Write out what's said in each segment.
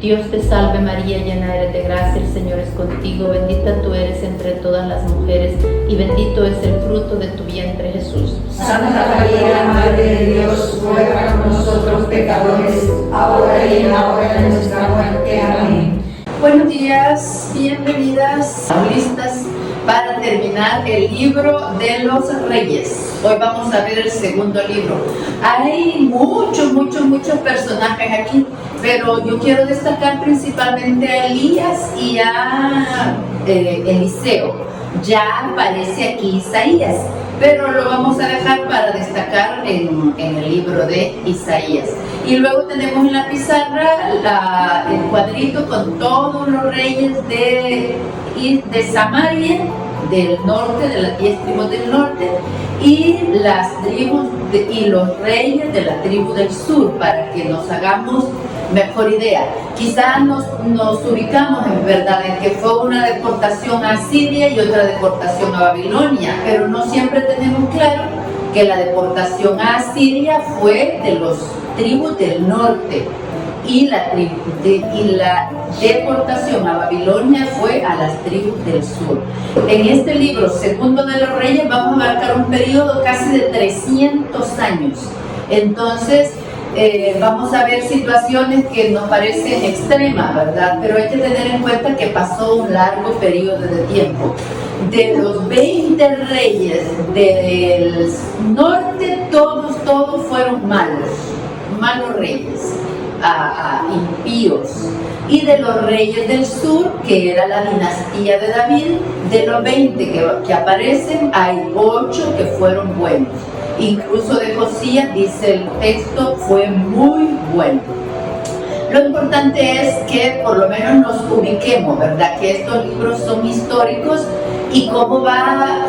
Dios te salve María, llena eres de gracia, el Señor es contigo, bendita tú eres entre todas las mujeres y bendito es el fruto de tu vientre Jesús. Santa María, Madre de Dios, ruega por nosotros pecadores, ahora y en la hora de nuestra muerte. Amén. Buenos días, bienvenidas, listas para terminar el libro de los Reyes. Hoy vamos a ver el segundo libro. Hay muchos personajes aquí, pero yo quiero destacar principalmente a Elías y a Eliseo. Ya aparece aquí Isaías, pero lo vamos a dejar para destacar en el libro de Isaías. Y luego tenemos en la pizarra el cuadrito con todos los reyes de Samaria, del norte, de las 10 tribus del norte, y las tribus y los reyes de la tribu del sur, para que nos hagamos mejor idea. Quizás nos ubicamos en verdad en que fue una deportación a Siria y otra deportación a Babilonia, pero no siempre tenemos claro que la deportación a Siria fue de los tribus del norte y la deportación a Babilonia fue a las tribus del sur. En este libro, Segundo de los Reyes, vamos a abarcar un periodo casi de 300 años. Entonces, vamos a ver situaciones que nos parecen extremas, ¿verdad? Pero hay que tener en cuenta que pasó un largo periodo de tiempo. De los 20 reyes del norte, todos fueron malos reyes, impíos. Y de los reyes del sur, que era la dinastía de David, de los 20 que aparecen, hay 8 que fueron buenos. Incluso de Josías, dice el texto, fue muy bueno. Lo importante es que por lo menos nos ubiquemos, ¿verdad? Que estos libros son históricos y cómo va,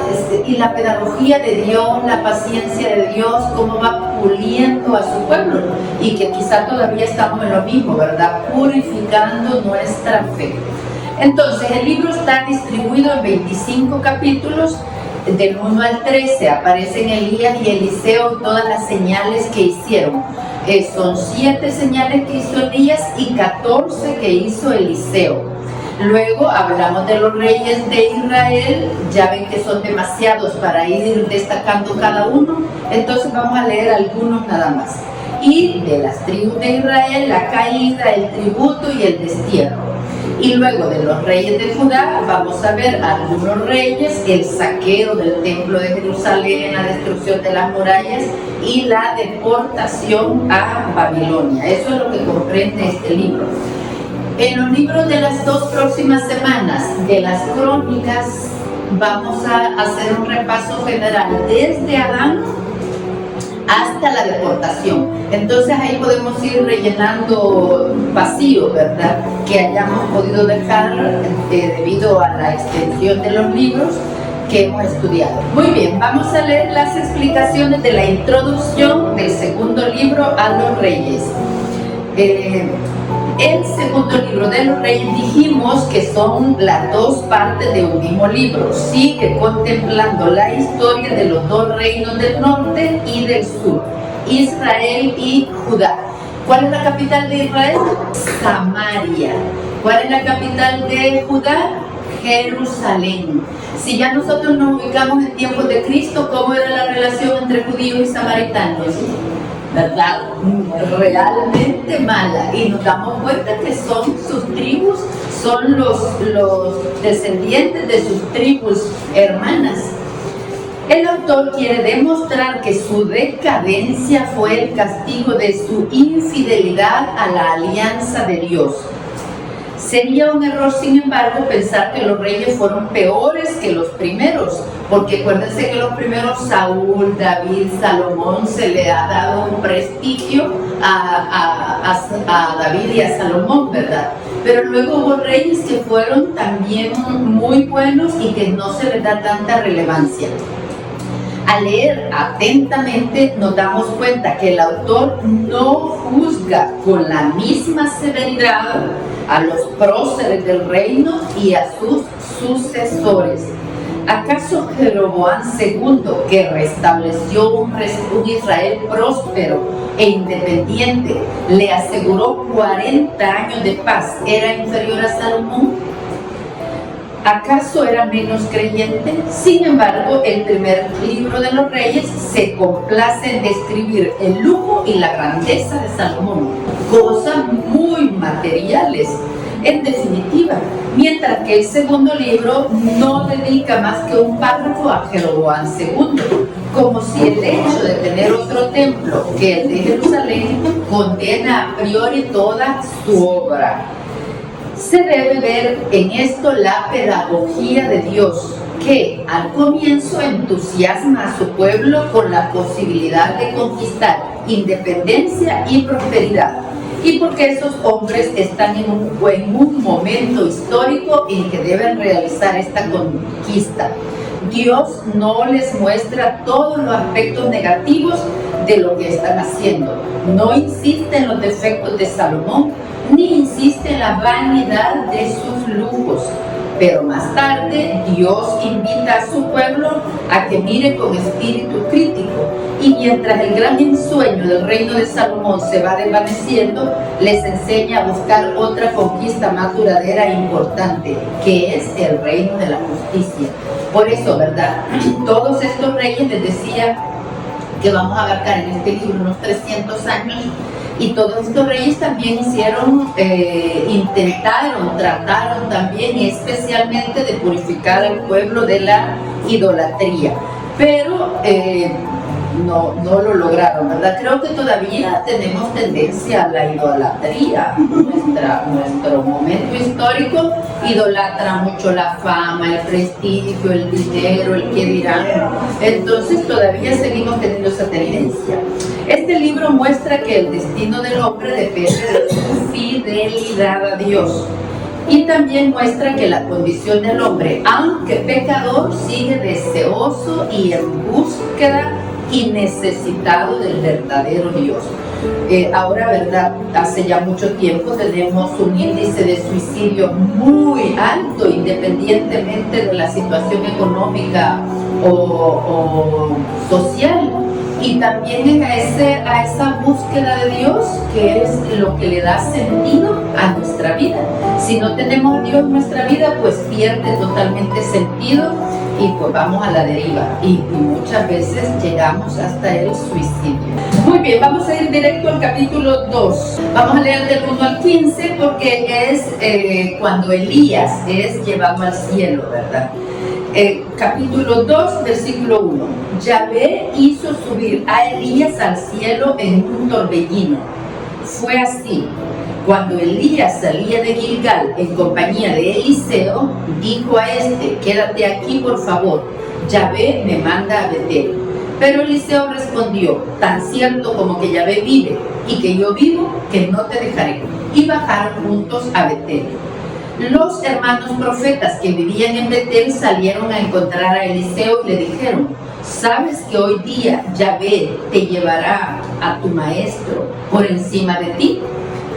y la pedagogía de Dios, la paciencia de Dios, cómo va puliendo a su pueblo, y que quizá todavía estamos en lo mismo, ¿verdad? Purificando nuestra fe. Entonces, el libro está distribuido en 25 capítulos, del 1 al 13, aparecen Elías y Eliseo y todas las señales que hicieron. Son 7 señales que hizo Elías y 14 que hizo Eliseo. Luego hablamos de los reyes de Israel, ya ven que son demasiados para ir destacando cada uno, entonces vamos a leer algunos nada más. Y de las tribus de Israel, la caída, el tributo y el destierro. Y luego de los reyes de Judá vamos a ver algunos reyes, el saqueo del templo de Jerusalén, la destrucción de las murallas y la deportación a Babilonia. Eso es lo que comprende este libro. En los libros de las 2 próximas semanas de las crónicas vamos a hacer un repaso general desde Adán hasta la deportación. Entonces ahí podemos ir rellenando vacíos, ¿verdad?, que hayamos podido dejar debido a la extensión de los libros que hemos estudiado. Muy bien, vamos a leer las explicaciones de la introducción del segundo libro a los reyes. El segundo libro de los reyes dijimos que son las 2 partes de un mismo libro. Sigue contemplando la historia de los 2 reinos del norte y del sur, Israel y Judá. ¿Cuál es la capital de Israel? Samaria. ¿Cuál es la capital de Judá? Jerusalén. Si ya nosotros nos ubicamos en tiempos de Cristo, ¿cómo era la relación entre judíos y samaritanos? ¿Verdad? Realmente mala, y nos damos cuenta que son sus tribus, son los descendientes de sus tribus hermanas. El autor quiere demostrar que su decadencia fue el castigo de su infidelidad a la alianza de Dios. Sería un error, sin embargo, pensar que los reyes fueron peores que los primeros, porque acuérdense que los primeros, Saúl, David, Salomón, se le ha dado un prestigio a David y a Salomón, ¿verdad? Pero luego hubo reyes que fueron también muy buenos y que no se les da tanta relevancia. Al leer atentamente nos damos cuenta que el autor no juzga con la misma severidad a los próceres del reino y a sus sucesores. ¿Acaso Jeroboam II, que restableció un Israel próspero e independiente, le aseguró 40 años de paz, era inferior a Salomón? ¿Acaso era menos creyente? Sin embargo, el primer libro de los Reyes se complace en describir el lujo y la grandeza de Salomón, cosas muy materiales, en definitiva, mientras que el segundo libro no dedica más que un párrafo a Jeroboam II, como si el hecho de tener otro templo que el de Jerusalén condena a priori toda su obra. Se debe ver en esto la pedagogía de Dios, que al comienzo entusiasma a su pueblo con la posibilidad de conquistar independencia y prosperidad, y porque esos hombres están en un momento histórico en que deben realizar esta conquista. Dios no les muestra todos los aspectos negativos de lo que están haciendo, no insiste en los defectos de Salomón, ni insiste en la vanidad de sus lujos. Pero más tarde, Dios invita a su pueblo a que mire con espíritu crítico, y mientras el gran ensueño del reino de Salomón se va desvaneciendo, les enseña a buscar otra conquista más duradera e importante, que es el reino de la justicia. Por eso, ¿verdad? Todos estos reyes, les decía que vamos a abarcar en este libro unos 300 años, y todos estos reyes también trataron también especialmente de purificar al pueblo de la idolatría, pero no lo lograron, ¿verdad? Creo que todavía tenemos tendencia a la idolatría. Nuestro momento histórico idolatra mucho la fama, el prestigio, el dinero, el qué dirán. Entonces todavía seguimos teniendo esa tendencia. Este libro muestra que el destino del hombre depende de su fidelidad a Dios. Y también muestra que la condición del hombre, aunque pecador, sigue deseoso y en búsqueda y necesitado del verdadero Dios. Ahora, ¿verdad? Hace ya mucho tiempo tenemos un índice de suicidio muy alto, independientemente de la situación económica o social. Y también a esa búsqueda de Dios, que es lo que le da sentido a nuestra vida. Si no tenemos a Dios en nuestra vida, pues pierde totalmente sentido y pues vamos a la deriva. Y muchas veces llegamos hasta el suicidio. Muy bien, vamos a ir directo al capítulo 2. Vamos a leer del 1 al 15 porque es cuando Elías es llevado al cielo, ¿verdad? Capítulo 2, versículo 1. Yahvé hizo subir a Elías al cielo en un torbellino. Fue así: cuando Elías salía de Gilgal en compañía de Eliseo, dijo a este: quédate aquí, por favor, Yahvé me manda a Betel. Pero Eliseo respondió: tan cierto como que Yahvé vive y que yo vivo, que no te dejaré. Y bajaron juntos a Betel. Los hermanos profetas que vivían en Betel salieron a encontrar a Eliseo y le dijeron: ¿sabes que hoy día Yahvé te llevará a tu maestro por encima de ti?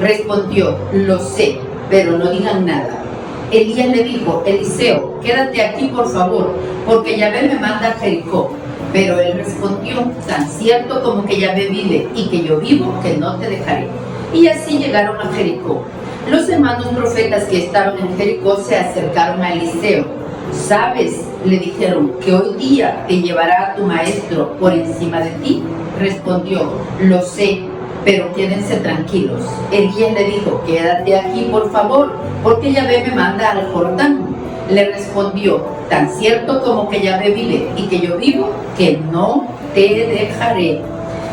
Respondió: lo sé, pero no digan nada. Elías le dijo: Eliseo, quédate aquí por favor, porque Yahvé me manda a Jericó. Pero él respondió: tan cierto como que Yahvé vive y que yo vivo, que no te dejaré. Y así llegaron a Jericó. Los hermanos profetas que estaban en Jericó se acercaron a Eliseo. ¿Sabes?, le dijeron, que hoy día te llevará a tu maestro por encima de ti. Respondió: lo sé, pero quédense tranquilos. Elías le dijo: quédate aquí por favor, porque Yahvé me manda al Jordán. Le respondió: tan cierto como que Yahvé vive y que yo vivo, que no te dejaré.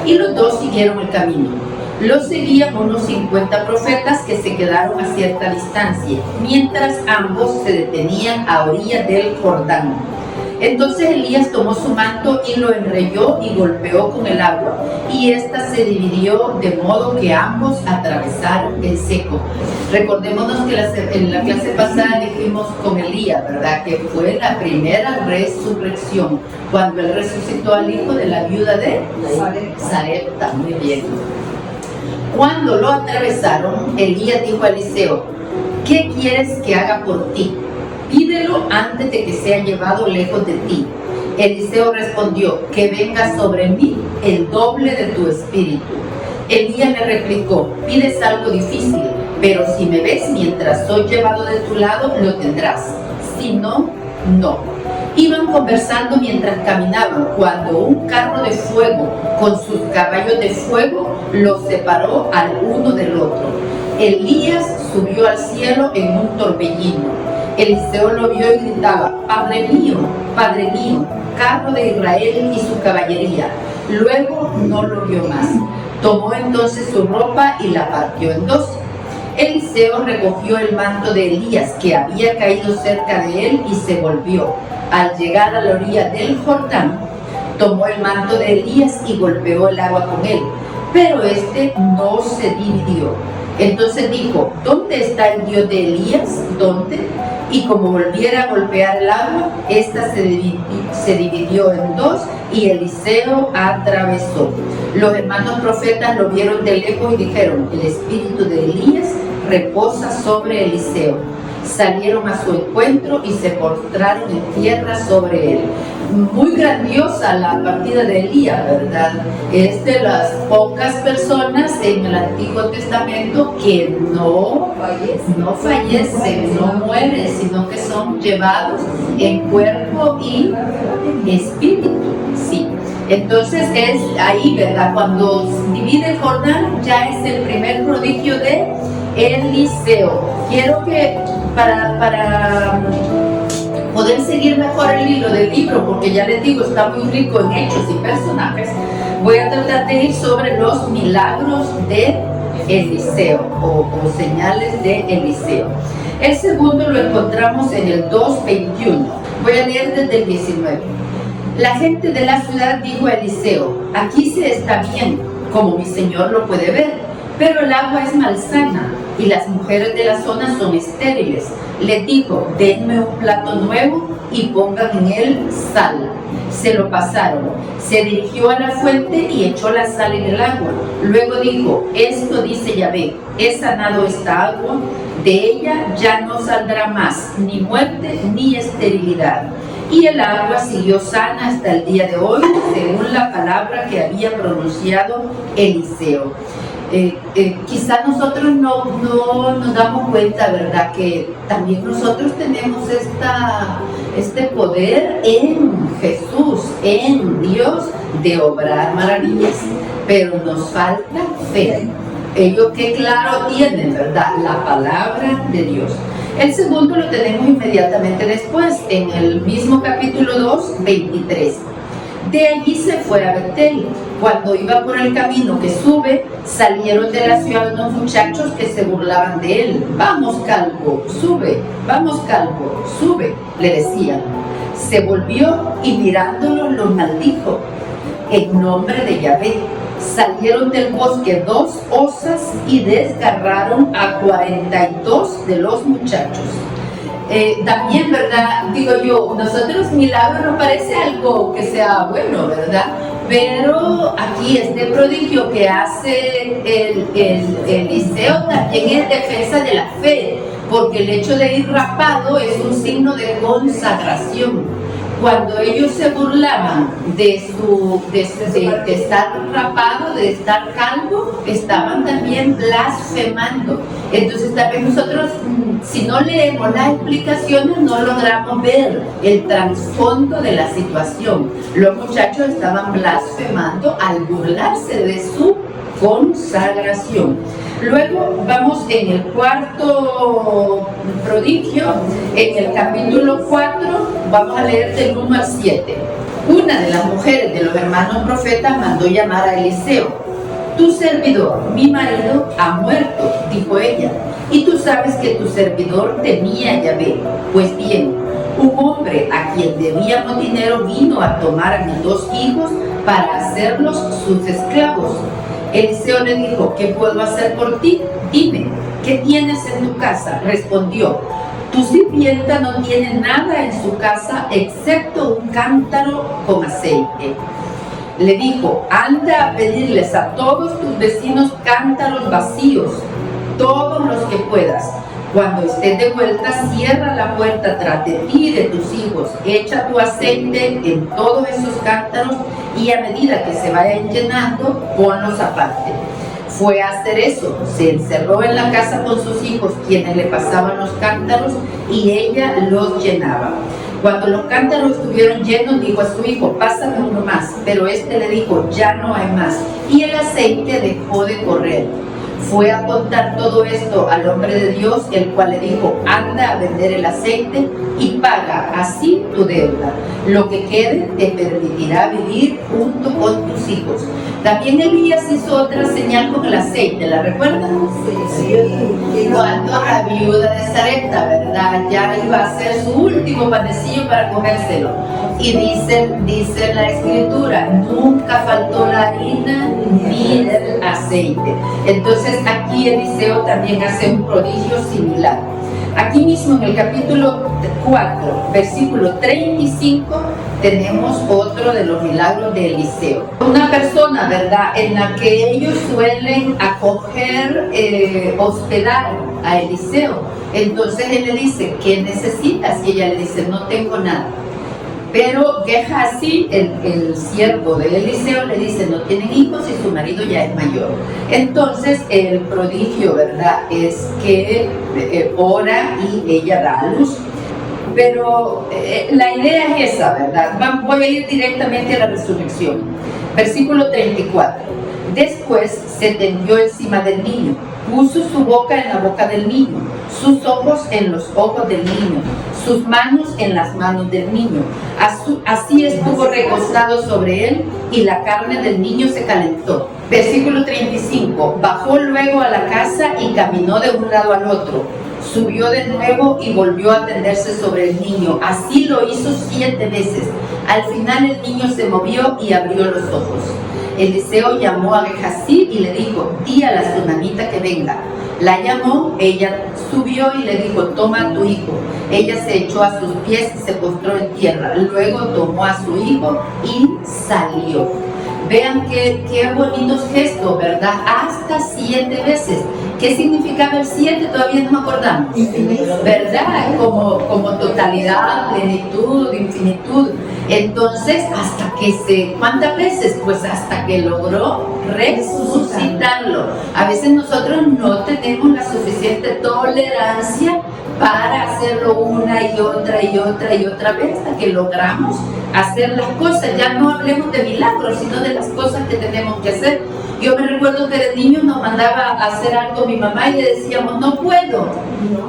Y los dos siguieron el camino. Los seguían unos 50 profetas que se quedaron a cierta distancia, mientras ambos se detenían a orillas del Jordán. Entonces Elías tomó su manto y lo enrolló y golpeó con el agua, y ésta se dividió de modo que ambos atravesaron el seco. Recordémonos que en la clase pasada dijimos con Elías, ¿verdad?, que fue la primera resurrección, cuando él resucitó al hijo de la viuda de Sarepta. Muy bien. Cuando lo atravesaron, Elías dijo a Eliseo: ¿qué quieres que haga por ti? pídelo antes de que sea llevado lejos de ti. Eliseo respondió, que venga sobre mí el doble de tu espíritu. Elías le replicó, pides algo difícil, pero si me ves mientras soy llevado de tu lado, lo tendrás. Si no, no. Iban conversando mientras caminaban, cuando un carro de fuego con sus caballos de fuego los separó al uno del otro. Elías subió al cielo en un torbellino. Eliseo lo vio y gritaba, Padre mío, carro de Israel y su caballería. Luego no lo vio más. Tomó entonces su ropa y la partió en dos. Eliseo recogió el manto de Elías que había caído cerca de él y se volvió. Al llegar a la orilla del Jordán, tomó el manto de Elías y golpeó el agua con él, pero este no se dividió. Entonces dijo, ¿dónde está el Dios de Elías? ¿Dónde? Y como volviera a golpear el agua, esta se dividió en dos y Eliseo atravesó. Los hermanos profetas lo vieron de lejos y dijeron, el espíritu de Elías reposa sobre Eliseo. Salieron a su encuentro y se postraron en tierra sobre él. Muy grandiosa la partida de Elías, ¿verdad? Es de las pocas personas en el Antiguo Testamento que no fallecen, no mueren, sino que son llevados en cuerpo y espíritu. Sí. Entonces es ahí, ¿verdad? Cuando divide el Jordán, ya es el primer prodigio de Eliseo. Quiero que para poder seguir mejor el hilo del libro, porque ya les digo, está muy rico en hechos y personajes, voy a tratar de ir sobre los milagros de Eliseo o señales de Eliseo. El segundo lo encontramos en el 2:21. Voy a leer desde el 19. La gente de la ciudad dijo a Eliseo, aquí se está bien, como mi señor lo puede ver, pero el agua es malsana y las mujeres de la zona son estériles. Les dijo, denme un plato nuevo y pongan en él sal. Se lo pasaron. Se dirigió a la fuente y echó la sal en el agua. Luego dijo, esto dice Yahvé, he sanado esta agua, de ella ya no saldrá más ni muerte ni esterilidad. Y el agua siguió sana hasta el día de hoy, según la palabra que había pronunciado Eliseo. Quizá nosotros no nos damos cuenta, ¿verdad? Que también nosotros tenemos este poder en Jesús, en Dios, de obrar maravillas, pero nos falta fe. Ellos que claro tienen, ¿verdad? La palabra de Dios. El segundo lo tenemos inmediatamente después, en el mismo capítulo 2:23. De allí se fue a Betel. Cuando iba por el camino que sube, salieron de la ciudad unos muchachos que se burlaban de él. Vamos, calvo, sube, vamos, calvo, sube, le decían. Se volvió y mirándolo los maldijo. En nombre de Yahvé, salieron del bosque 2 osas y desgarraron a 42 de los muchachos. También, ¿verdad? Digo yo, nosotros milagro no parece algo que sea bueno, ¿verdad? Pero aquí este prodigio que hace Eliseo también es defensa de la fe, porque el hecho de ir rapado es un signo de consagración. Cuando ellos se burlaban de estar rapado, de estar calvo, estaban también blasfemando. Entonces también nosotros, si no leemos las explicaciones, no logramos ver el trasfondo de la situación. Los muchachos estaban blasfemando al burlarse de su consagración. Luego vamos en el cuarto prodigio, en el capítulo 4, vamos a leer del 1 al 7. Una de las mujeres de los hermanos profetas mandó llamar a Eliseo. Tu servidor, mi marido, ha muerto, dijo ella, y tú sabes que tu servidor temía a Yahvé. Pues bien, un hombre a quien debíamos dinero vino a tomar a mis 2 hijos para hacerlos sus esclavos. Eliseo le dijo, ¿qué puedo hacer por ti? Dime, ¿qué tienes en tu casa? Respondió, tu sirvienta no tiene nada en su casa excepto un cántaro con aceite. Le dijo, anda a pedirles a todos tus vecinos cántaros vacíos, todos los que puedas, Cuando estés de vuelta, cierra la puerta tras de ti y de tus hijos, echa tu aceite en todos esos cántaros y a medida que se vayan llenando, ponlos aparte. Fue a hacer eso, se encerró en la casa con sus hijos, quienes le pasaban los cántaros, y ella los llenaba. Cuando los cántaros estuvieron llenos, dijo a su hijo, pásame uno más, pero este le dijo, ya no hay más, y el aceite dejó de correr. Fue a contar todo esto al hombre de Dios, el cual le dijo, anda a vender el aceite y paga así tu deuda. Lo que quede te permitirá vivir junto con tus hijos. También Elías hizo otra señal con el aceite, ¿la recuerdan? Sí. Cuando la viuda de Sarepta, ¿verdad? Ya iba a hacer su último panecillo para comérselo. Y dice la escritura, nunca faltó la harina ni el aceite. Entonces aquí Eliseo también hace un prodigio similar. Aquí mismo en el capítulo 4, versículo 35, tenemos otro de los milagros de Eliseo. Una persona, ¿verdad?, en la que ellos suelen acoger, hospedar a Eliseo. Entonces él le dice, ¿qué necesitas? Y ella le dice, no tengo nada. Pero Gehazi, el siervo de Eliseo, le dice, no tienen hijos y su marido ya es mayor. Entonces el prodigio, ¿verdad?, es que ora y ella da a luz. Pero la idea es esa, ¿verdad? Voy a ir directamente a la resurrección. Versículo 34. Después se tendió encima del niño, puso su boca en la boca del niño, sus ojos en los ojos del niño, sus manos en las manos del niño. Así estuvo recostado sobre él y la carne del niño se calentó. Versículo 35. Bajó luego a la casa y caminó de un lado al otro. Subió de nuevo y volvió a tenderse sobre el niño. Así lo hizo 7 veces. Al final el niño se movió y abrió los ojos. Eliseo llamó a Gehazi y le dijo, di a la tsunamita que venga. La llamó, ella subió y le dijo, toma a tu hijo. Ella se echó a sus pies y se postró en tierra. Luego tomó a su hijo y salió. Vean qué bonitos gestos, ¿verdad? Hasta 7 veces. ¿Qué significaba el 7? Todavía no me acordamos. ¿Verdad? Como totalidad, plenitud, infinitud. Entonces, ¿cuántas veces? Pues hasta que logró resucitarlo. A veces nosotros no tenemos la suficiente tolerancia para hacerlo una y otra y otra y otra vez hasta que logramos hacer las cosas. Ya no hablemos de milagros, sino de las cosas que tenemos que hacer. Yo me recuerdo que de niño nos mandaba a hacer algo mi mamá y le decíamos, no puedo.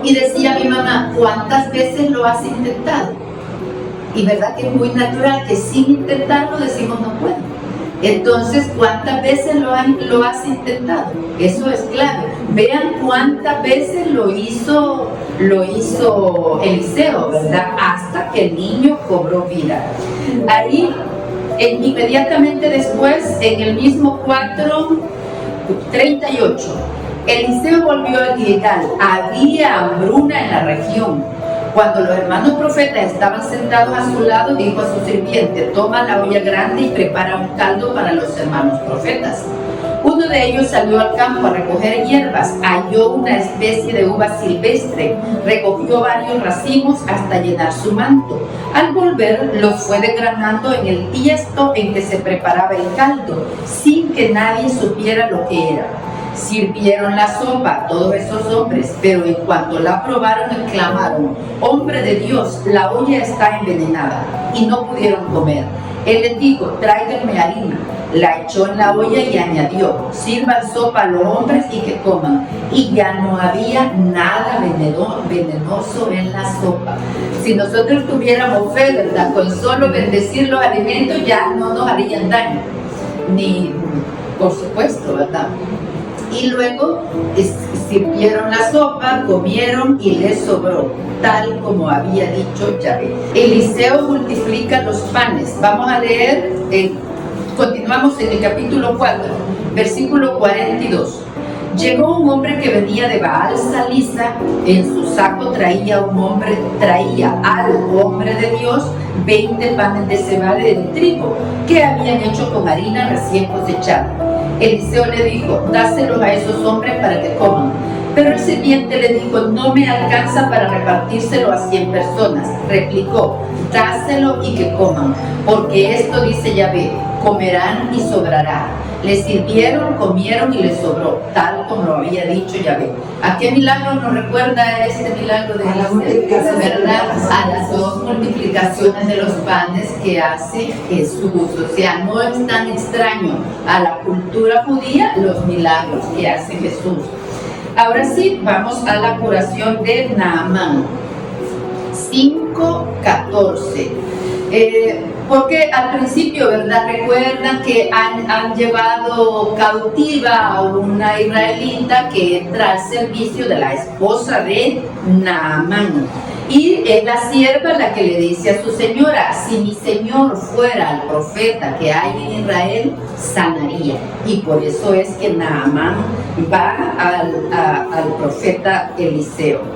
Y decía mi mamá, ¿cuántas veces lo has intentado? Y verdad que es muy natural que sin intentarlo decimos no puedo. Entonces, ¿cuántas veces lo has intentado? Eso es clave. Vean cuántas veces lo hizo Eliseo, ¿verdad? Hasta que el niño cobró vida. Ahí, inmediatamente después, en el mismo 4:38, Eliseo volvió a Gilgal. Había hambruna en la región. Cuando los hermanos profetas estaban sentados a su lado, dijo a su sirviente, toma la olla grande y prepara un caldo para los hermanos profetas. Uno de ellos salió al campo a recoger hierbas, halló una especie de uva silvestre, recogió varios racimos hasta llenar su manto. Al volver, los fue desgranando en el tiesto en que se preparaba el caldo, sin que nadie supiera lo que era. Sirvieron la sopa todos esos hombres, pero en cuanto la probaron, exclamaron, hombre de Dios, la olla está envenenada, y no pudieron comer. Él les dijo, tráiganme harina. La echó en la olla y añadió, sirvan sopa a los hombres y que coman. Y ya no había nada venenoso en la sopa. Si nosotros tuviéramos fe, ¿verdad?, con solo bendecir los alimentos ya no nos harían daño. Ni, por supuesto, ¿verdad? Y luego sirvieron la sopa, comieron y les sobró, tal como había dicho Yahvé. Eliseo multiplica los panes. Vamos a leer, continuamos en el capítulo 4, versículo 42. Llegó un hombre que venía de Baal Salisa, en su saco traía al hombre de Dios 20 panes de cebada y de trigo que habían hecho con harina recién cosechada. Eliseo le dijo, dáselos a esos hombres para que coman. Pero el sirviente le dijo: no me alcanza para repartírselo a 100 personas. Replicó: dáselo y que coman, porque esto dice Yahvé: comerán y sobrará. Le sirvieron, comieron y les sobró, tal como lo había dicho Yahvé. ¿A qué milagro nos recuerda este milagro de Eliseo? ¿Verdad? A las 2 multiplicaciones de los panes que hace Jesús. O sea, no es tan extraño a la cultura judía los milagros que hace Jesús. Ahora sí, vamos a la curación de Naamán. 5:14. Porque al principio, ¿verdad? Recuerdan que han llevado cautiva a una israelita que entra al servicio de la esposa de Naamán. Y es la sierva la que le dice a su señora: si mi señor fuera el profeta que hay en Israel, sanaría. Y por eso es que Naamán va al profeta Eliseo.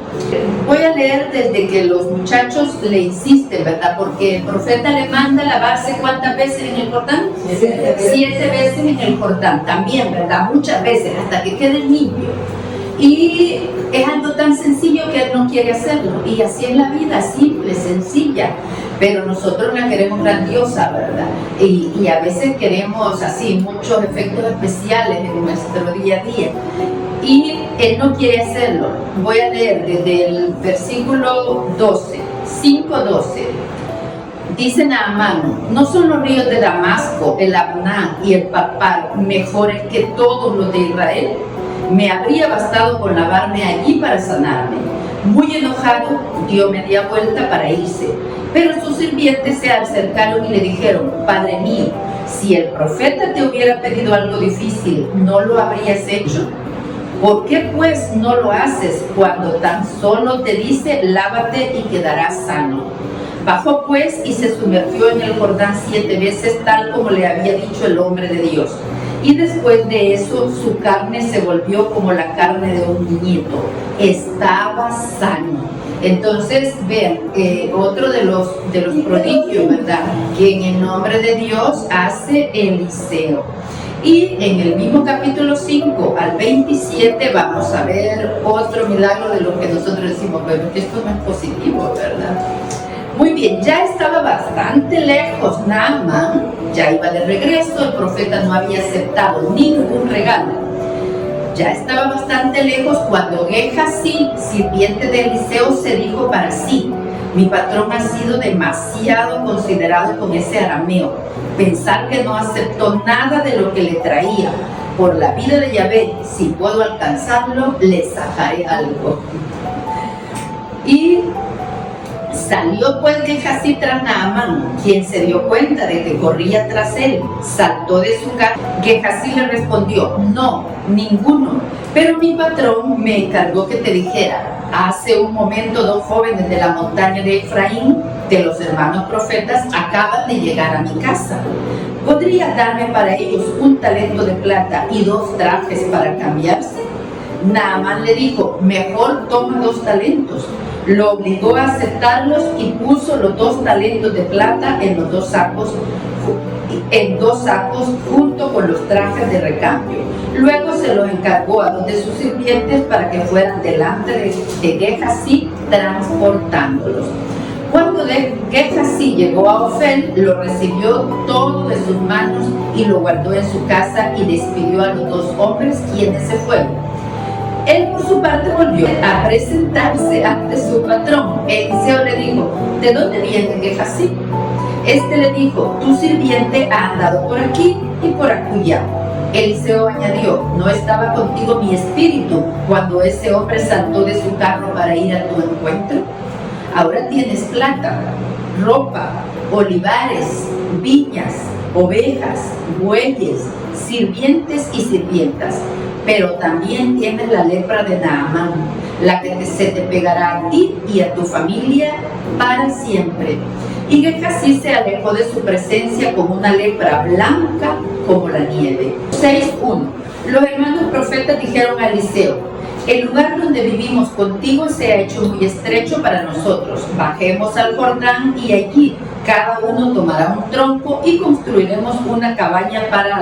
Voy a leer desde que los muchachos le insisten, ¿verdad? Porque el profeta le manda lavarse ¿cuántas veces en el Jordán? 7 veces en el Jordán, también, ¿verdad? Muchas veces, hasta que quede limpio. Y es algo tan sencillo que él no quiere hacerlo. Y así es la vida, simple, sencilla. Pero nosotros la queremos grandiosa, ¿verdad? Y a veces queremos así muchos efectos especiales en nuestro día a día. Y él no quiere hacerlo. Voy a leer desde el versículo 12, 5:12. Dice Naamán: ¿no son los ríos de Damasco, el Abná y el Papar mejores que todos los de Israel? Me habría bastado con lavarme allí para sanarme. Muy enojado, dio media vuelta para irse. Pero sus sirvientes se acercaron y le dijeron: Padre mío, si el profeta te hubiera pedido algo difícil, ¿no lo habrías hecho? ¿Por qué pues no lo haces cuando tan solo te dice: lávate y quedarás sano? Bajó pues y se sumergió en el Jordán 7 veces, tal como le había dicho el hombre de Dios. Y después de eso su carne se volvió como la carne de un niñito. Estaba sano. Entonces, vean, otro de los prodigios, ¿verdad?, que en el nombre de Dios hace Eliseo. Y en el mismo capítulo 5 al 27 vamos a ver otro milagro de lo que nosotros decimos: pero esto no es positivo, ¿verdad? Muy bien, ya estaba bastante lejos Naamán, ya iba de regreso, el profeta no había aceptado ningún regalo. Ya estaba bastante lejos cuando Gehazi, sirviente de Eliseo, se dijo para sí: mi patrón ha sido demasiado considerado con ese arameo. Pensar que no aceptó nada de lo que le traía. Por la vida de Yahvé, si puedo alcanzarlo, le sacaré algo. Y salió pues Gehazi tras Naamán, quien se dio cuenta de que corría tras él. Saltó de su casa. Gehazi le respondió: no, ninguno. Pero mi patrón me encargó que te dijera: hace un momento 2 jóvenes de la montaña de Efraín, de los hermanos profetas, acaban de llegar a mi casa. ¿Podrías darme para ellos 1 talento de plata y 2 trajes para cambiarse? Naamán le dijo: mejor toma 2 talentos. Lo obligó a aceptarlos y puso los 2 talentos de plata en 2 sacos junto con los trajes de recambio. Luego se los encargó a 2 de sus sirvientes para que fueran delante de Gehazi transportándolos. Cuando Gehazi llegó a Ofel, lo recibió todo de sus manos y lo guardó en su casa y despidió a los 2 hombres, quienes se fueron. Él por su parte volvió a presentarse ante su patrón. Eliseo le dijo: ¿de dónde viene Gehazi? Este le dijo: tu sirviente ha andado por aquí y por acullá. Eliseo añadió: ¿no estaba contigo mi espíritu cuando ese hombre saltó de su carro para ir a tu encuentro? Ahora tienes plata, ropa, olivares, viñas, ovejas, bueyes, sirvientes y sirvientas, pero también tienes la lepra de Naamán, la que se te pegará a ti y a tu familia para siempre. Y Gehazi se alejó de su presencia con una lepra blanca como la nieve. 6:1. Los hermanos profetas dijeron a Eliseo: el lugar donde vivimos contigo se ha hecho muy estrecho para nosotros. Bajemos al Jordán y allí cada uno tomará un tronco y construiremos una cabaña para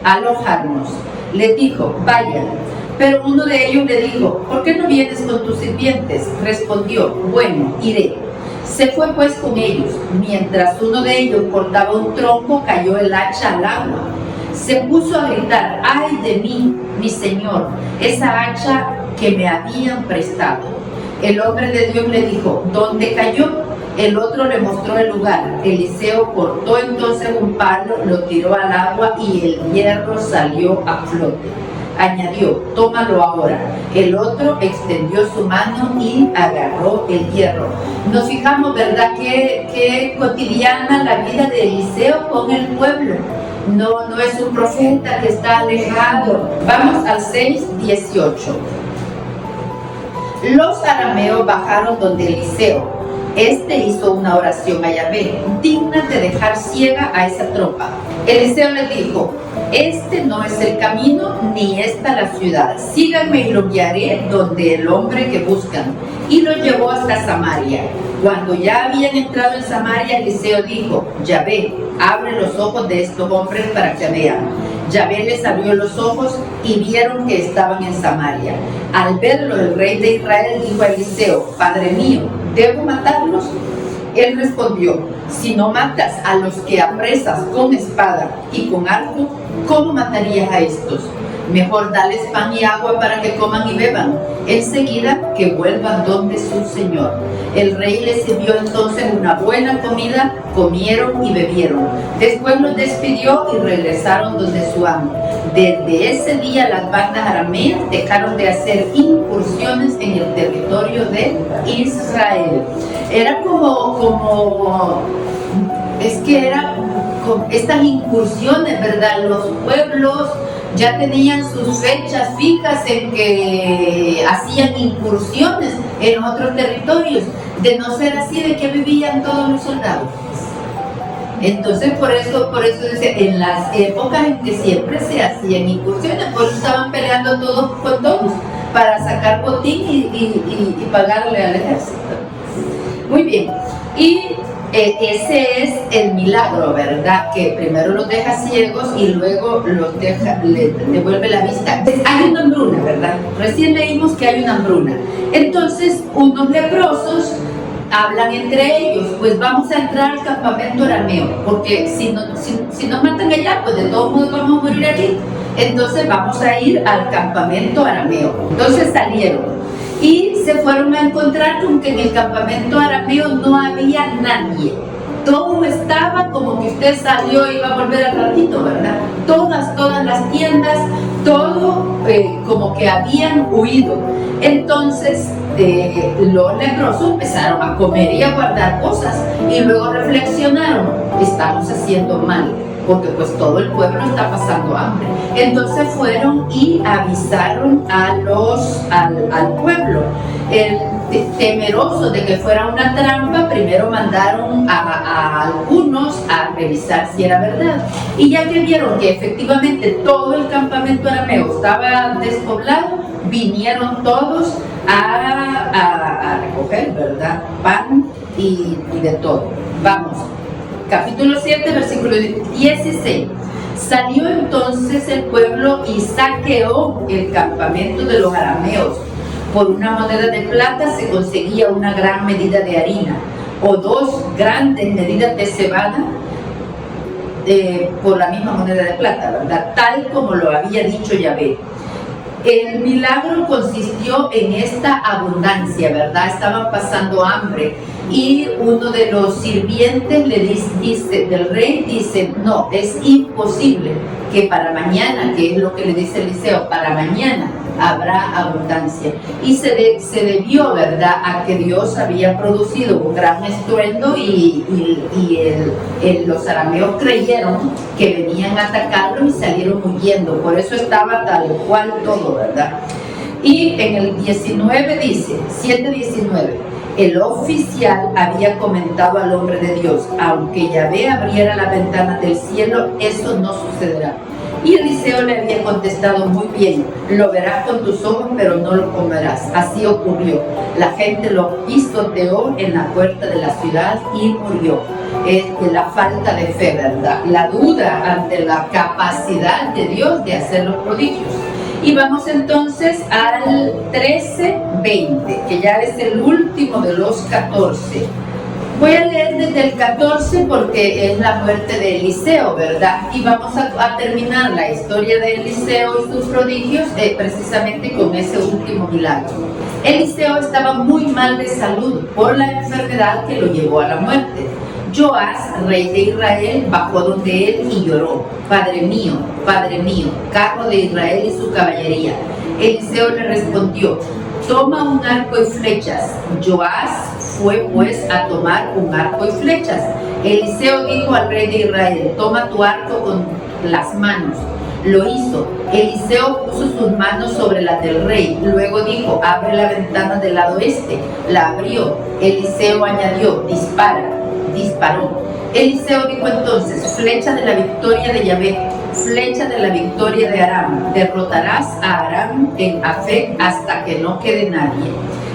alojarnos. Les dijo: vayan. Pero uno de ellos le dijo: ¿por qué no vienes con tus sirvientes? Respondió: bueno, iré. Se fue pues con ellos. Mientras uno de ellos cortaba un tronco, cayó el hacha al agua. Se puso a gritar: ¡ay de mí, mi señor, esa hacha que me habían prestado! El hombre de Dios le dijo: ¿dónde cayó? El otro le mostró el lugar. Eliseo cortó entonces un palo, lo tiró al agua y el hierro salió a flote. Añadió: tómalo ahora. El otro extendió su mano y agarró el hierro. Nos fijamos, ¿verdad?, que cotidiana la vida de Eliseo con el pueblo. No es un profeta que está alejado. Vamos al 6:18. Los arameos bajaron donde Eliseo. Este hizo una oración a Yahvé: digna de dejar ciega a esa tropa. Eliseo les dijo: este no es el camino, ni esta la ciudad. Síganme y los guiaré donde el hombre que buscan. Y lo llevó hasta Samaria. Cuando ya habían entrado en Samaria, Eliseo dijo: Yahvé, abre los ojos de estos hombres para que vean. Yahvé les abrió los ojos y vieron que estaban en Samaria. Al verlo, el rey de Israel dijo a Eliseo: Padre mío, ¿debo matarlos? Él respondió: si no matas a los que apresas con espada y con arco, ¿cómo matarías a estos? Mejor dales pan y agua para que coman y beban, enseguida que vuelvan donde su señor. El rey les sirvió entonces una buena comida, comieron y bebieron. Después los despidió y regresaron donde su amo. Desde ese día las bandas arameas dejaron de hacer incursiones en el territorio de Israel. Era era estas incursiones, ¿verdad? Los pueblos ya tenían sus fechas fijas en que hacían incursiones en otros territorios. De no ser así, ¿de qué vivían todos los soldados? Entonces por eso dice, en las épocas en que siempre se hacían incursiones, pues estaban peleando todos con todos para sacar botín y pagarle al ejército. Muy bien. Y ese es el milagro, ¿verdad? Que primero los deja ciegos y luego les devuelve la vista. Hay una hambruna, ¿verdad? Recién leímos que hay una hambruna. Entonces, unos leprosos hablan entre ellos: pues vamos a entrar al campamento arameo, porque si nos matan allá, pues de todos modos vamos a morir aquí. Entonces vamos a ir al campamento arameo. Entonces salieron y se fueron a encontrar con que en el campamento arameo no había nadie. Todo estaba como que usted salió y iba a volver al ratito, ¿verdad? Todas las tiendas, todo como que habían huido. Entonces los leprosos empezaron a comer y a guardar cosas y luego reflexionaron: estamos haciendo mal, porque pues todo el pueblo está pasando hambre. Entonces fueron y avisaron al pueblo. Temerosos de que fuera una trampa, primero mandaron a algunos a revisar si era verdad. Y ya que vieron que efectivamente todo el campamento arameo estaba despoblado, vinieron todos a recoger, ¿verdad?, pan y de todo. Vamos. Capítulo 7, versículo 16. Salió entonces el pueblo y saqueó el campamento de los arameos. Por una moneda de plata se conseguía una gran medida de harina, o 2 grandes medidas de cebada por la misma moneda de plata, ¿verdad? Tal como lo había dicho Yahvé. El milagro consistió en esta abundancia, ¿verdad? Estaban pasando hambre y uno de los sirvientes le dice, del rey dice: no, es imposible que para mañana, que es lo que le dice Eliseo, para mañana habrá abundancia. Y se debió, ¿verdad?, a que Dios había producido un gran estruendo y los arameos creyeron que venían a atacarlo y salieron huyendo. Por eso estaba tal cual todo, ¿verdad? Y en el 19 dice, 7:19, el oficial había comentado al hombre de Dios: aunque Yahvé abriera la ventana del cielo, eso no sucederá. Y Eliseo le había contestado: muy bien, lo verás con tus ojos, pero no lo comerás. Así ocurrió. La gente lo pisoteó en la puerta de la ciudad y murió. Es de la falta de fe, ¿verdad? La duda ante la capacidad de Dios de hacer los prodigios. Y vamos entonces al 13:20, que ya es el último de los 14. Voy a leer desde el 14 porque es la muerte de Eliseo, ¿verdad? Y vamos a terminar la historia de Eliseo y sus prodigios precisamente con ese último milagro. Eliseo estaba muy mal de salud por la enfermedad que lo llevó a la muerte. Joás, rey de Israel, bajó donde él y lloró: Padre mío, carro de Israel y su caballería. Eliseo le respondió: toma un arco y flechas. Joás fue pues a tomar un arco y flechas. Eliseo dijo al rey de Israel: toma tu arco con las manos. Lo hizo. Eliseo puso sus manos sobre las del rey. Luego dijo: abre la ventana del lado este. La abrió. Eliseo añadió: dispara. Disparó. Eliseo dijo entonces: flecha de la victoria de Yahvé, flecha de la victoria de Aram, derrotarás a Aram en Afec hasta que no quede nadie.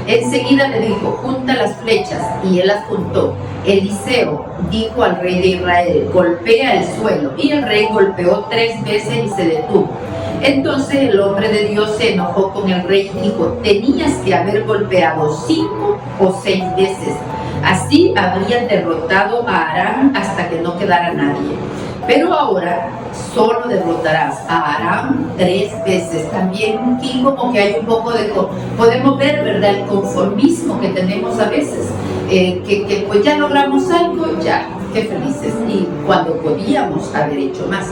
Enseguida le dijo: junta las flechas, y él las juntó. Eliseo dijo al rey de Israel: golpea el suelo. Y el rey golpeó 3 veces y se detuvo. Entonces el hombre de Dios se enojó con el rey y dijo: tenías que haber golpeado 5 o 6 veces. Así habrían derrotado a Aram hasta que no quedara nadie. Pero ahora solo derrotarás a Aram 3 veces. También aquí como que hay un poco de... podemos ver, ¿verdad?, el conformismo que tenemos a veces. Que pues ya logramos algo, ya, qué felices. Y cuando podíamos haber hecho más.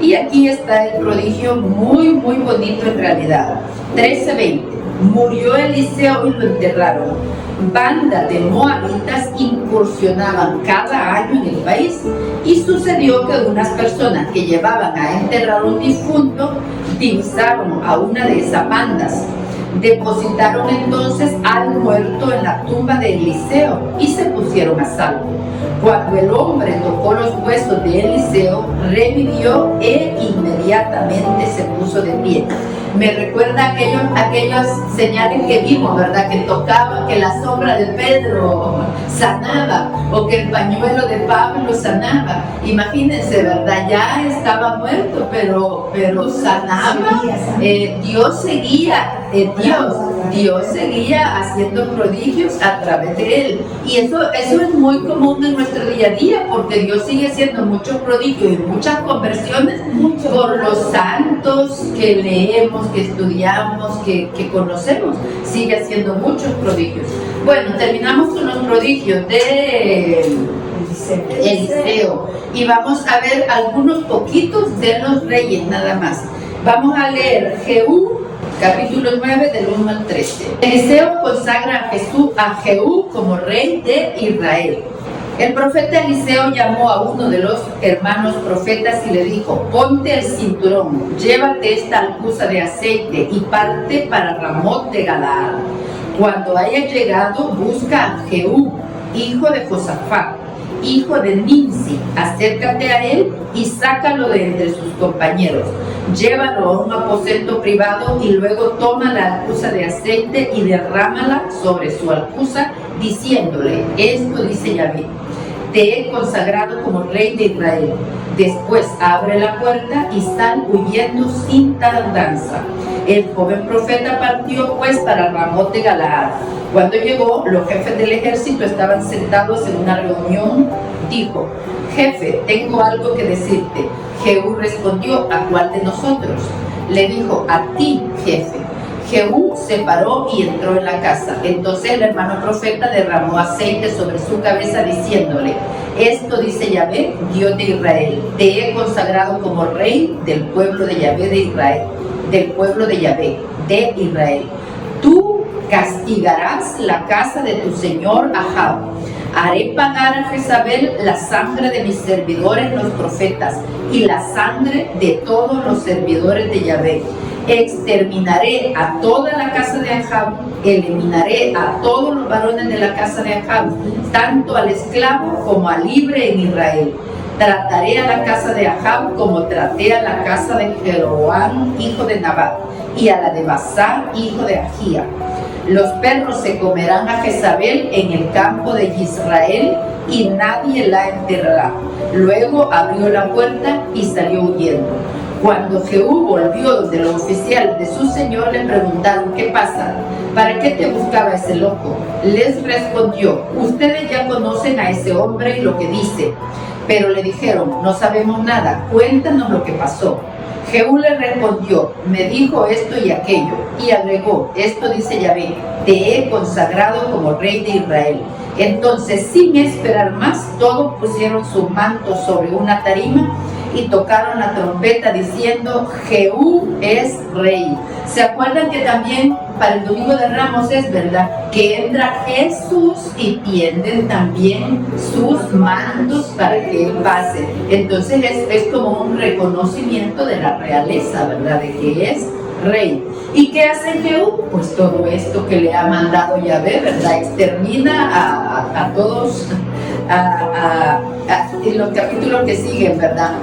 Y aquí está el prodigio muy, muy bonito en realidad. 13:20. Murió Eliseo y lo enterraron. Bandas de moabitas incursionaban cada año en el país, y sucedió que unas personas que llevaban a enterrar un difunto divisaron a una de esas bandas. Depositaron entonces al muerto en la tumba de Eliseo y se pusieron a salvo. Cuando el hombre tocó los huesos de Eliseo, revivió e inmediatamente se puso de pie. Me recuerda aquellas señales que vimos, ¿verdad? Que tocaba, que la sombra de Pedro sanaba, o que el pañuelo de Pablo sanaba. Imagínense, ¿verdad? Ya estaba muerto, pero sanaba. Dios seguía, Dios seguía haciendo prodigios a través de él. Y eso es muy común en nuestro día a día, porque Dios sigue haciendo muchos prodigios y muchas conversiones por los santos que leemos, que estudiamos, que conocemos. Sigue haciendo muchos prodigios. Bueno, terminamos con los prodigios de Eliseo y vamos a ver algunos poquitos de los reyes nada más. Vamos a leer Jehú, capítulo 9, del 1 al 13. Eliseo consagra a Jehú como rey de Israel. El profeta Eliseo llamó a uno de los hermanos profetas y le dijo: ponte el cinturón, llévate esta alcuza de aceite y parte para Ramot de Galaad. Cuando hayas llegado, busca a Jehú, hijo de Josafat, hijo de Nimsi, acércate a él y sácalo de entre sus compañeros. Llévalo a un aposento privado y luego toma la alcuza de aceite y derrámala sobre su alcuza, diciéndole: esto dice Yahvé, te he consagrado como rey de Israel. Después abre la puerta y sal huyendo sin tardanza. El joven profeta partió pues para Ramot de Galaad. Cuando llegó, los jefes del ejército estaban sentados en una reunión. Dijo: jefe, tengo algo que decirte. Jehú respondió: ¿a cuál de nosotros? Le dijo: a ti, jefe. Jehú se paró y entró en la casa. Entonces el hermano profeta derramó aceite sobre su cabeza, diciéndole: esto dice Yahvé, Dios de Israel, te he consagrado como rey del pueblo de Yahvé de Israel, del pueblo de Yahvé de Israel. Tú castigarás la casa de tu señor Ahab. Haré pagar a Jezabel la sangre de mis servidores los profetas y la sangre de todos los servidores de Yahvé. Exterminaré a toda la casa de Ahab, eliminaré a todos los varones de la casa de Ahab, tanto al esclavo como al libre en Israel. Trataré a la casa de Ahab como traté a la casa de Jeroboam, hijo de Nabat, y a la de Basá, hijo de Ahía. Los perros se comerán a Jezabel en el campo de Israel y nadie la enterrará. Luego abrió la puerta y salió huyendo. Cuando Jehú volvió donde los oficiales de su señor le preguntaron: ¿qué pasa? ¿Para qué te buscaba ese loco? Les respondió: ustedes ya conocen a ese hombre y lo que dice. Pero le dijeron: no sabemos nada, cuéntanos lo que pasó. Jehú le respondió: me dijo esto y aquello, y agregó: esto dice Yahvé, te he consagrado como rey de Israel. Entonces, sin esperar más, todos pusieron sus mantos sobre una tarima y tocaron la trompeta diciendo: Jehú es rey. ¿Se acuerdan que también para el Domingo de Ramos es verdad que entra Jesús y tienden también sus mantos para que él pase? Entonces es como un reconocimiento de la realeza, ¿verdad? De que es rey. ¿Y qué hace Jehú? Pues todo esto que le ha mandado Yahvé, ¿verdad? Extermina a todos, en los capítulos que siguen, ¿verdad?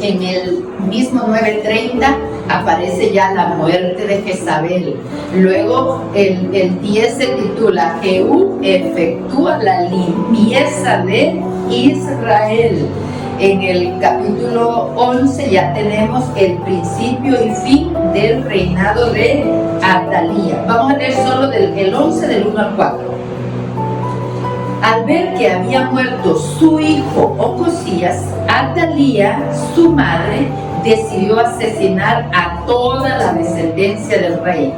En el mismo 9:30 aparece ya la muerte de Jezabel. Luego el 10 se titula: Jehú efectúa la limpieza de Israel. En el capítulo 11 ya tenemos el principio y fin del reinado de Atalía. Vamos a leer solo el 11 del 1 al 4. Al ver que había muerto su hijo Ocosías, Atalía, su madre, decidió asesinar a toda la descendencia del rey.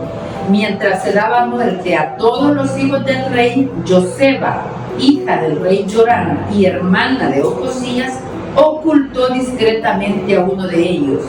Mientras se daba muerte a todos los hijos del rey, Joseba, hija del rey Joram y hermana de Ocosías, ocultó discretamente a uno de ellos,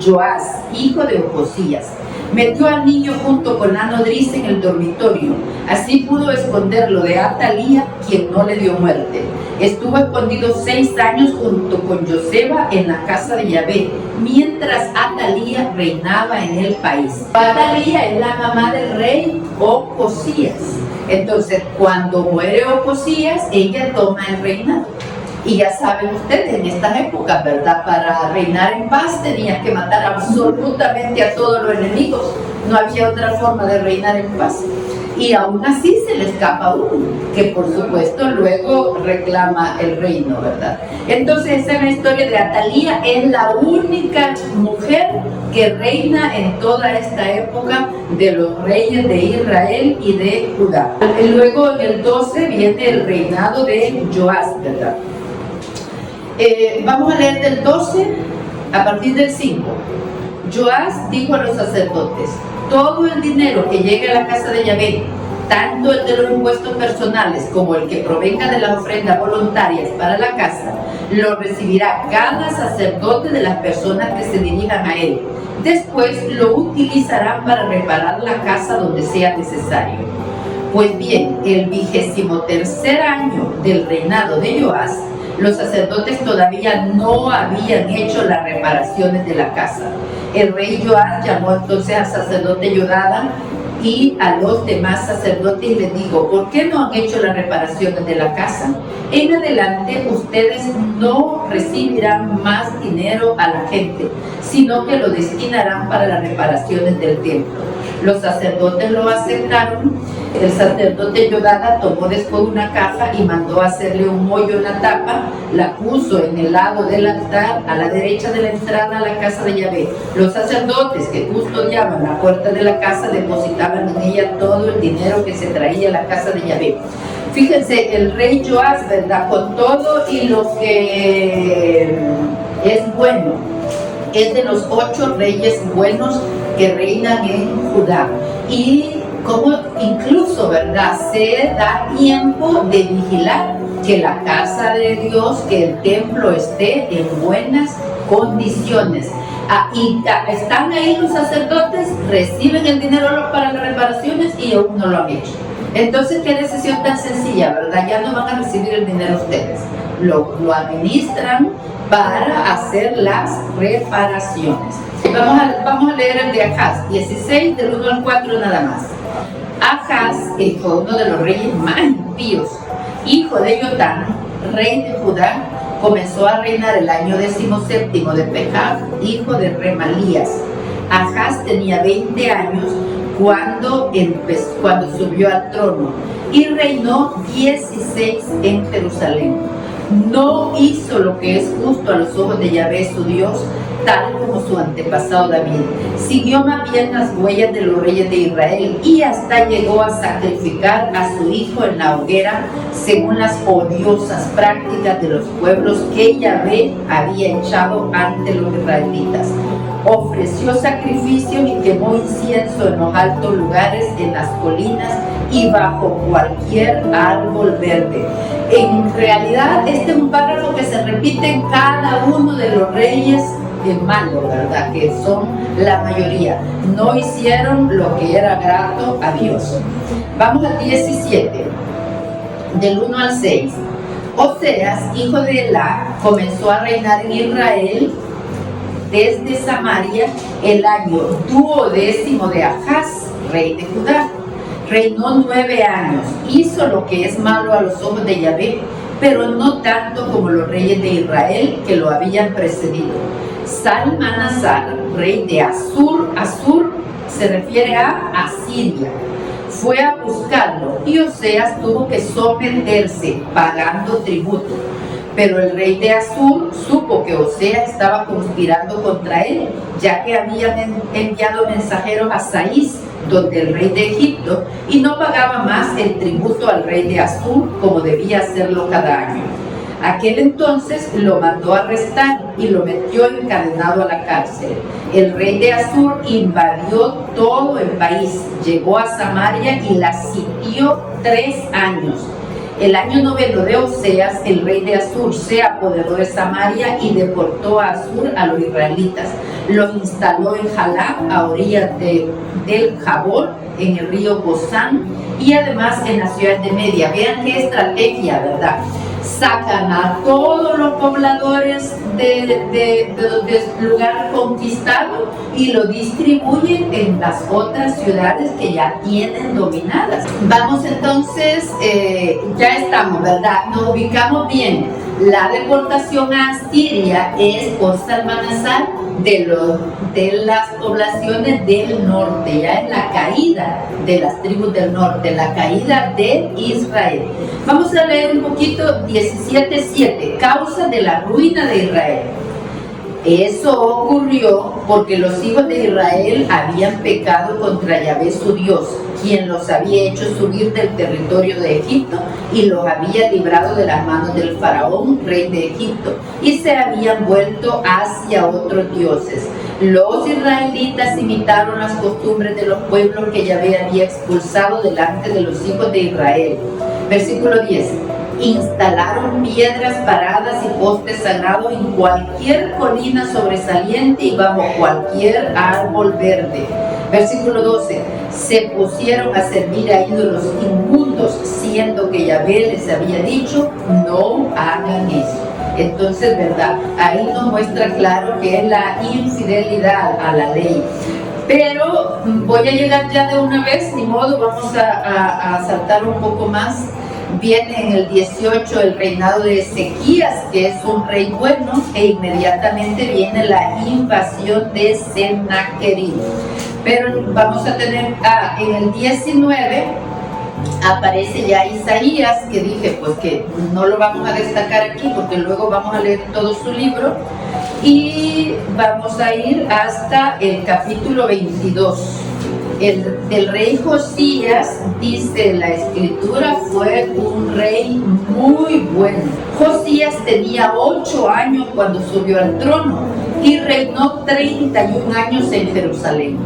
Joás, hijo de Ocosías. Metió al niño junto con la nodriza en el dormitorio. Así pudo esconderlo de Atalía, quien no le dio muerte. Estuvo escondido 6 años junto con Joseba en la casa de Yahvé, mientras Atalía reinaba en el país. Atalía es la mamá del rey Ocosías. Entonces, cuando muere Ocosías, ella toma el reinado. Y ya saben ustedes, en estas épocas, ¿verdad? Para reinar en paz tenías que matar absolutamente a todos los enemigos. No había otra forma de reinar en paz. Y aún así se le escapa uno, que por supuesto luego reclama el reino, ¿verdad? Entonces, esa es la historia de Atalía. Es la única mujer que reina en toda esta época de los reyes de Israel y de Judá. Y luego en el 12 viene el reinado de Joás, ¿verdad? Vamos a leer del 12 a partir del 5. Joás dijo a los sacerdotes: todo el dinero que llegue a la casa de Yahvé, tanto el de los impuestos personales como el que provenga de las ofrendas voluntarias para la casa, lo recibirá cada sacerdote de las personas que se dirijan a él. Después lo utilizarán para reparar la casa donde sea necesario. Pues bien, el 23º año del reinado de Joás, los sacerdotes todavía no habían hecho las reparaciones de la casa. El rey Joás llamó entonces al sacerdote Jodada y a los demás sacerdotes y les dijo: ¿por qué no han hecho las reparaciones de la casa? En adelante ustedes no recibirán más dinero a la gente, sino que lo destinarán para las reparaciones del templo. Los sacerdotes lo aceptaron. El sacerdote Jodada tomó después una caja y mandó hacerle un hoyo en la tapa, la puso en el lado del altar a la derecha de la entrada a la casa de Yahvé. Los sacerdotes que custodiaban la puerta de la casa depositaban en ella todo el dinero que se traía a la casa de Yahvé. Fíjense, el rey Joás, ¿verdad? Con todo y lo que es bueno, es de los 8 reyes buenos que reinan en Judá. Y como incluso, ¿verdad?, se da tiempo de vigilar que la casa de Dios, que el templo esté en buenas condiciones. Y están ahí los sacerdotes, reciben el dinero para las reparaciones y aún no lo han hecho. Entonces, qué decisión tan sencilla, ¿verdad? Ya no van a recibir el dinero ustedes. Lo administran para hacer las reparaciones. Vamos a leer el de Acaz, 16 del 1 al 4 nada más. Acaz, que fue uno de los reyes más impíos, hijo de Jotam, rey de Judá, comenzó a reinar el año 17 de Pekah, hijo de Remalías. Acaz tenía 20 años cuando subió al trono y reinó 16 en Jerusalén. No hizo lo que es justo a los ojos de Yahvé su Dios, tal como su antepasado David. Siguió más bien las huellas de los reyes de Israel y hasta llegó a sacrificar a su hijo en la hoguera según las odiosas prácticas de los pueblos que Yahvé había echado ante los israelitas. Ofreció sacrificios y quemó incienso en los altos lugares, en las colinas y bajo cualquier árbol verde. En realidad, este es un párrafo que se repite en cada uno de los reyes malos, ¿verdad? Que son la mayoría. No hicieron lo que era grato a Dios. Vamos al 17, del 1 al 6. Oseas, hijo de Elá, comenzó a reinar en Israel desde Samaria el año 12º de Ahaz, rey de Judá. Reinó 9 años, hizo lo que es malo a los ojos de Yahvé, pero no tanto como los reyes de Israel que lo habían precedido. Salmanasar, rey de Asur, Asur se refiere a Asiria, fue a buscarlo y Oseas tuvo que someterse pagando tributo. Pero el rey de Asur supo que Oseas estaba conspirando contra él, ya que habían enviado mensajeros a Saís, donde el rey de Egipto, y no pagaba más el tributo al rey de Asur como debía hacerlo cada año. Aquel entonces lo mandó a arrestar y lo metió encadenado a la cárcel. El rey de Asur invadió todo el país, llegó a Samaria y la sitió 3 años. El año 9 de Oseas, el rey de Asur se apoderó de Samaria y deportó a Asur a los israelitas. Los instaló en Jalab, a orillas del Jabor, en el río Gozán, y además en la ciudad de Media. Vean qué estrategia, ¿verdad? Sacan a todos los pobladores del lugar conquistado y lo distribuyen en las otras ciudades que ya tienen dominadas. Vamos entonces, ya estamos, ¿verdad? Nos ubicamos bien. La deportación a Asiria es por Salmanasar de las poblaciones del norte, ya es la caída de las tribus del norte, la caída de Israel. Vamos a leer un poquito 17:7, causa de la ruina de Israel. Eso ocurrió porque los hijos de Israel habían pecado contra Yahvé su Dios, quien los había hecho subir del territorio de Egipto y los había librado de las manos del faraón, rey de Egipto, y se habían vuelto hacia otros dioses. Los israelitas imitaron las costumbres de los pueblos que Yahvé había expulsado delante de los hijos de Israel. Versículo 10. Instalaron piedras paradas y postes sagrados en cualquier colina sobresaliente y bajo cualquier árbol verde. Versículo 12. Se pusieron a servir a ídolos inmundos, siendo que Yahvé les había dicho, no hagan eso. Entonces, ¿verdad? Ahí nos muestra claro que es la infidelidad a la ley. Pero voy a llegar ya de una vez, ni modo, vamos a saltar un poco más. Viene en el 18 el reinado de Ezequías, que es un rey bueno, e inmediatamente viene la invasión de Sennacherib. Pero vamos a tener, en el 19 aparece ya Isaías, que dije pues que no lo vamos a destacar aquí porque luego vamos a leer todo su libro, y vamos a ir hasta el capítulo 22. Del rey Josías, dice la escritura, fue un rey muy bueno. Josías tenía 8 años cuando subió al trono y reinó 31 años en Jerusalén.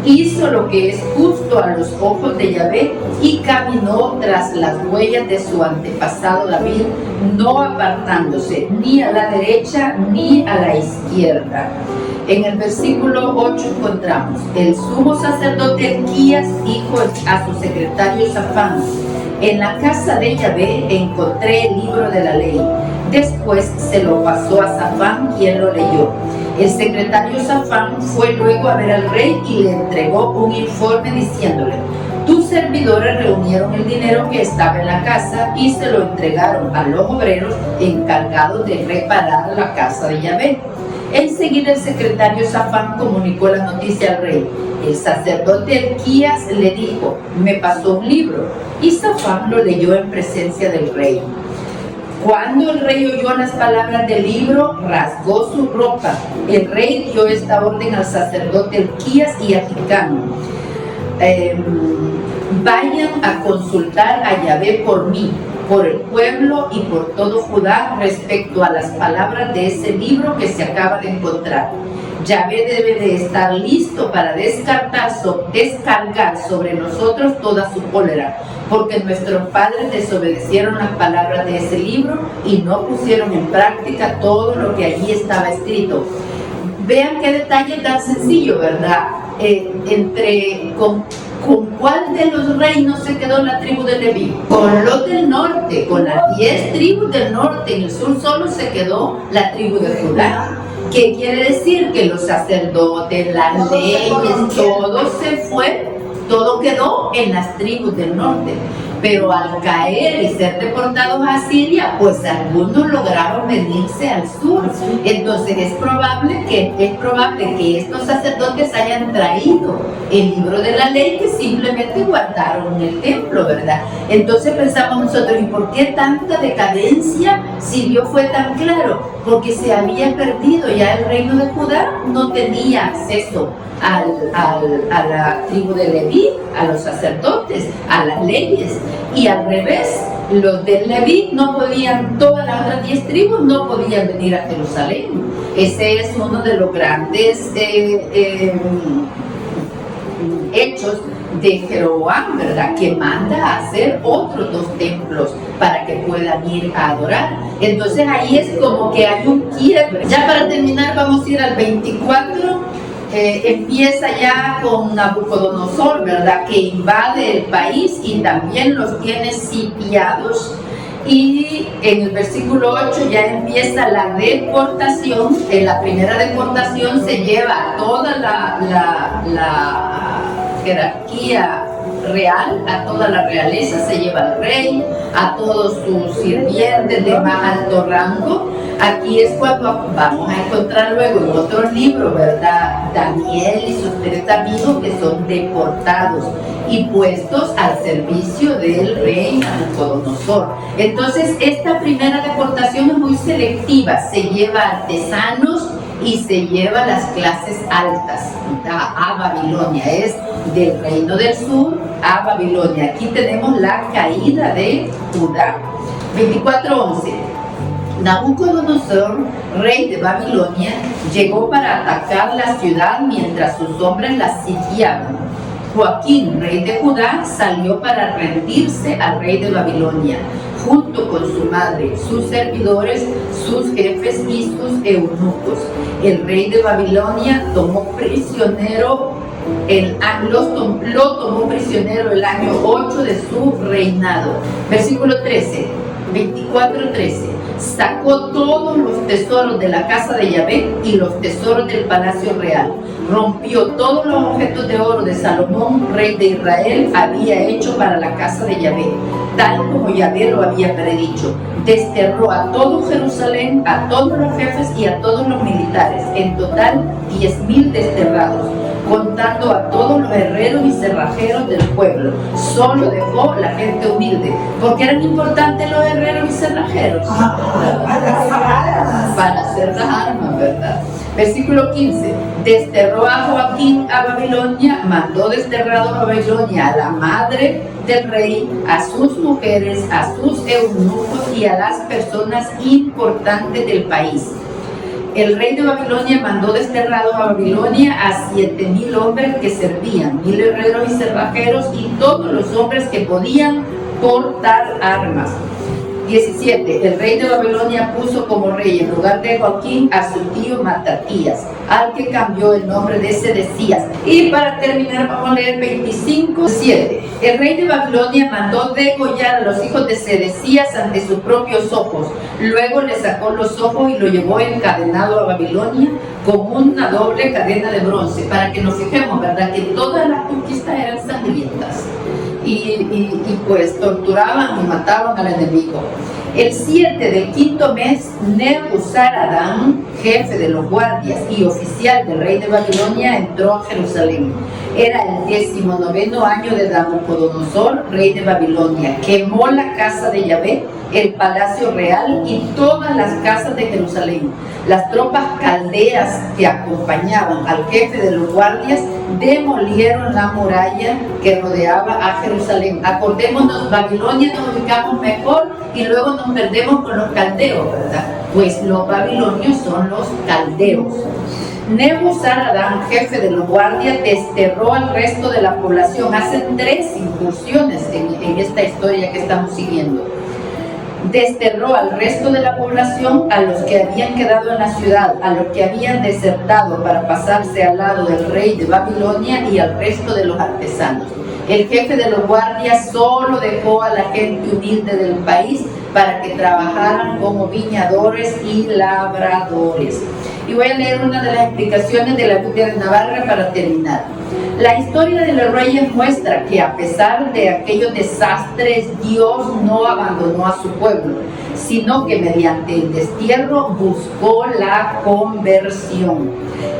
Hizo lo que es justo a los ojos de Yahvé y caminó tras las huellas de su antepasado David, no apartándose ni a la derecha ni a la izquierda. En el versículo 8 encontramos: el sumo sacerdote Elquías dijo a su secretario Safán, en la casa de Yahvé encontré el libro de la ley. Después se lo pasó a Safán, quien lo leyó. El secretario Safán fue luego a ver al rey y le entregó un informe diciéndole: tus servidores reunieron el dinero que estaba en la casa y se lo entregaron a los obreros encargados de reparar la casa de Yahvé. Enseguida el secretario Safán comunicó la noticia al rey. El sacerdote Elquías le dijo: me pasó un libro, y Safán lo leyó en presencia del rey. Cuando el rey oyó las palabras del libro, rasgó su ropa. El rey dio esta orden al sacerdote Hilquías y a Hicam: vayan a consultar a Yahvé por mí, por el pueblo y por todo Judá respecto a las palabras de ese libro que se acaba de encontrar. Yahvé debe de estar listo para descargar sobre nosotros toda su cólera, porque nuestros padres desobedecieron las palabras de ese libro y no pusieron en práctica todo lo que allí estaba escrito. Vean qué detalle tan sencillo, ¿verdad? ¿Con cuál de los reinos se quedó la tribu de Leví? Con los del norte, con las 10 tribus del norte. En el sur solo se quedó la tribu de Judá. ¿Qué quiere decir? Que los sacerdotes, las leyes, todo se fue, todo quedó en las tribus del norte. Pero al caer y ser deportados a Siria, pues algunos lograron venirse al sur. Entonces es probable que estos sacerdotes hayan traído el libro de la ley que simplemente guardaron en el templo, ¿verdad? Entonces pensamos nosotros, ¿y por qué tanta decadencia si Dios fue tan claro? Porque se había perdido, ya el reino de Judá no tenía acceso a la tribu de Leví, a los sacerdotes, a las leyes, y al revés, los de Leví no podían, todas las otras 10 tribus no podían venir a Jerusalén. Ese es uno de los grandes hechos de Jeroboam, ¿verdad? Que manda a hacer otros 2 templos para que puedan ir a adorar. Entonces ahí es como que hay un quiebre. Ya para terminar vamos a ir al 24. Empieza ya con Nabucodonosor, ¿verdad? Que invade el país y también los tiene sitiados. Y en el versículo 8 ya empieza la deportación. En la primera deportación se lleva a toda la jerarquía real, a toda la realeza, se lleva al rey, a todos sus sirvientes de más alto rango. Aquí es cuando vamos a encontrar luego en otros libros, ¿verdad? Daniel y sus 3 amigos que son deportados y puestos al servicio del rey Nabucodonosor. Entonces, esta primera deportación es muy selectiva, se lleva artesanos y se lleva las clases altas a Babilonia, es del reino del sur a Babilonia. Aquí tenemos la caída de Judá. 24:11. Nabucodonosor, rey de Babilonia, llegó para atacar la ciudad mientras sus hombres la sitiaban. Joaquín, rey de Judá, salió para rendirse al rey de Babilonia, junto con su madre, sus servidores, sus jefes y sus eunucos. El rey de Babilonia tomó prisionero lo tomó prisionero el año 8 de su reinado. Versículo 13, 24:13. Sacó todos los tesoros de la casa de Yahvé y los tesoros del palacio real. Rompió todos los objetos de oro de Salomón, rey de Israel, había hecho para la casa de Yahvé, tal como Yahvé lo había predicho. Desterró a todo Jerusalén, a todos los jefes y a todos los militares, en total 10,000 desterrados, contando a todos los herreros y cerrajeros del pueblo. Solo dejó la gente humilde. ¿Por qué eran importantes los herreros y cerrajeros? Para hacer las armas, ¿verdad? Versículo 15. Desterró a Joaquín a Babilonia, mandó desterrado a Babilonia a la madre del rey, a sus mujeres, a sus eunucos y a las personas importantes del país. El rey de Babilonia mandó desterrados a Babilonia a 7,000 hombres que servían, 1,000 herreros y cerrajeros y todos los hombres que podían portar armas. 17. El rey de Babilonia puso como rey en lugar de Joaquín a su tío Matatías, al que cambió el nombre de Sedecías. Y para terminar vamos a leer 25:7. El rey de Babilonia mandó degollar a los hijos de Sedecías ante sus propios ojos. Luego le sacó los ojos y lo llevó encadenado a Babilonia con una doble cadena de bronce. Para que nos fijemos, ¿verdad? Que todas las conquistas eran sangrientas. y pues torturaban y mataban al enemigo. El 7 del quinto mes, Nebuzaradán, jefe de los guardias y oficial del rey de Babilonia, entró a Jerusalén. Era el 19º año de Nabucodonosor, rey de Babilonia. Quemó la casa de Yahvé, el palacio real y todas las casas de Jerusalén. Las tropas caldeas que acompañaban al jefe de los guardias demolieron la muralla que rodeaba a Jerusalén. Acordémonos, Babilonia nos ubicamos mejor y luego nos perdemos con los caldeos, ¿verdad? Pues los babilonios son los caldeos. Nebuzaradán, jefe de los guardias, desterró al resto de la población. Hace 3 incursiones en esta historia que estamos siguiendo. Desterró al resto de la población, a los que habían quedado en la ciudad, a los que habían desertado para pasarse al lado del rey de Babilonia y al resto de los artesanos. El jefe de los guardias solo dejó a la gente humilde del país para que trabajaran como viñadores y labradores. Y voy a leer una de las explicaciones de la Biblia de Navarra para terminar. La historia de los reyes muestra que a pesar de aquellos desastres, Dios no abandonó a su pueblo, sino que mediante el destierro buscó la conversión.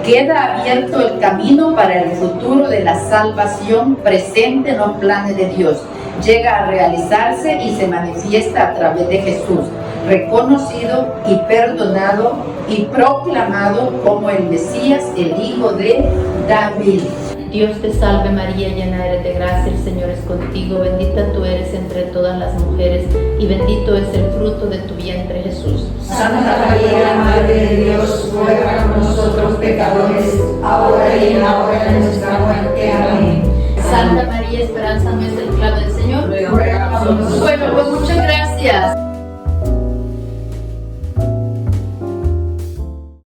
Queda abierto el camino para el futuro de la salvación presente en los planes de Dios. Llega a realizarse y se manifiesta a través de Jesús, reconocido y perdonado y proclamado como el Mesías, el Hijo de David. Dios te salve María, llena eres de gracia, el Señor es contigo, bendita tú eres entre todas las mujeres y bendito es el fruto de tu vientre Jesús. Santa María, Madre de Dios, ruega por nosotros pecadores, ahora y en la hora de nuestra muerte. Amén. Santa María, esperanza nuestra, clave del Señor, ruega por nosotros. Bueno, pues muchas gracias.